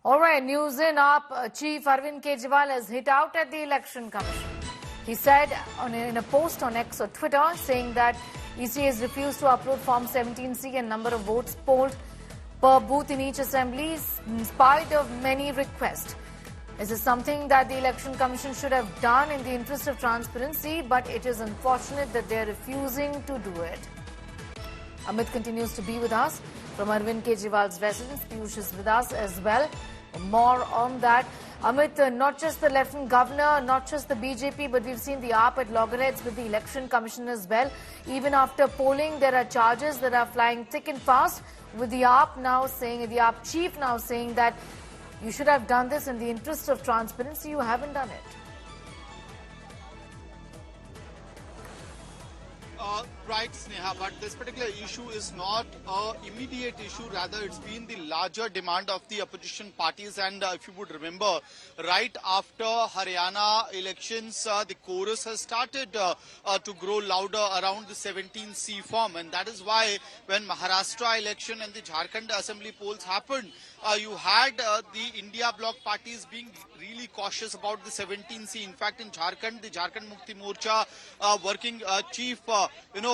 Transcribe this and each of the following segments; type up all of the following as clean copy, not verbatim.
All right, news in up. Chief Arvind Kejriwal has hit out at the Election Commission. He said in a post on X or Twitter saying that EC has refused to upload Form 17C and number of votes polled per booth in each assembly in spite of many requests. This is something that the Election Commission should have done in the interest of transparency, but it is unfortunate that they are refusing to do it. Amit continues to be with us from Arvind Kejriwal's residence. Piyush is with us as well. More on that. Amit, not just the Lieutenant Governor, not just the BJP, but we've seen the AAP at loggerheads with the Election Commission as well. Even after polling, there are charges that are flying thick and fast, with the AAP now saying, the AAP chief now saying that you should have done this in the interest of transparency. You haven't done it. Right, Sneha, but this particular issue is not an immediate issue. Rather, it's been the larger demand of the opposition parties. And if you would remember, right after Haryana elections, the chorus has started to grow louder around the 17C form. And that is why when Maharashtra election and the Jharkhand assembly polls happened, you had the India bloc parties being really cautious about the 17C. In fact, in Jharkhand, the Jharkhand Mukti Morcha working chief,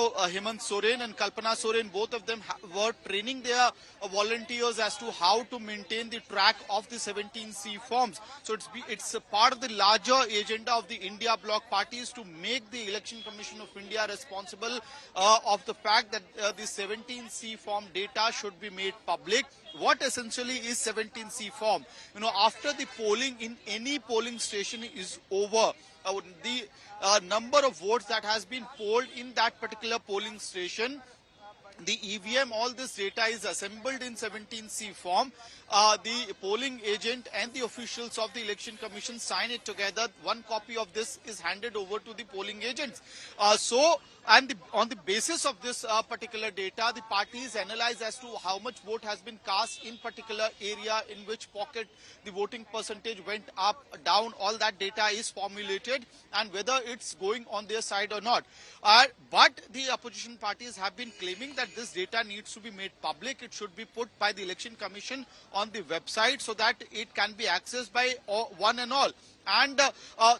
Hemant Soren and Kalpana Soren, both of them were training their volunteers as to how to maintain the track of the 17C forms. So it's a part of the larger agenda of the India bloc parties to make the Election Commission of India responsible of the fact that the 17C form data should be made public. What essentially is 17C form? After the polling in any polling station is over, the number of votes that has been polled in that particular polling station, the EVM, all this data is assembled in 17C form. The polling agent and the officials of the Election Commission sign it together. One copy of this is handed over to the polling agents. On the basis of this particular data, the parties analyze as to how much vote has been cast in particular area, in which pocket the voting percentage went up, down. All that data is formulated and whether it's going on their side or not. But the opposition parties have been claiming that this data needs to be made public. It should be put by the Election Commission on the website so that it can be accessed by one and all. And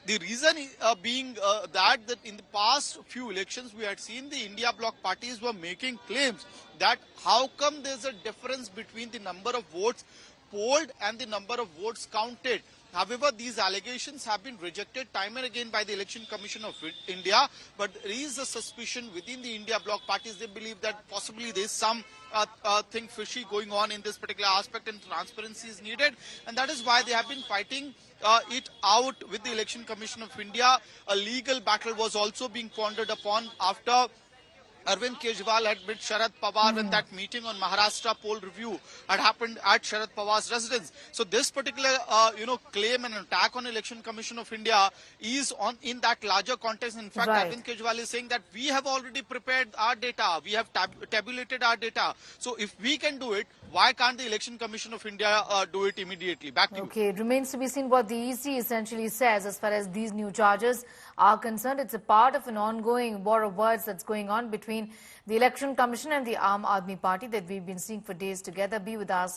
the reason being that in the past few elections, we had seen the India bloc parties were making claims that how come there's a difference between the number of votes polled and the number of votes counted. However, these allegations have been rejected time and again by the Election Commission of India. But there is a suspicion within the India bloc parties. They believe that possibly there is some thing fishy going on in this particular aspect and transparency is needed. And that is why they have been fighting it out with the Election Commission of India. A legal battle was also being pondered upon after Arvind Kejriwal had met Sharad Pawar when that meeting on Maharashtra poll review had happened at Sharad Pawar's residence. So this particular, claim and attack on Election Commission of India is in that larger context. In fact, right. Arvind Kejriwal is saying that we have already prepared our data. We have tabulated our data. So if we can do it, why can't the Election Commission of India do it immediately? Back to you. Okay, it remains to be seen what the EC essentially says as far as these new charges are concerned. It's a part of an ongoing war of words that's going on between the Election Commission and the Aam Aadmi Party that we've been seeing for days together. Be with us.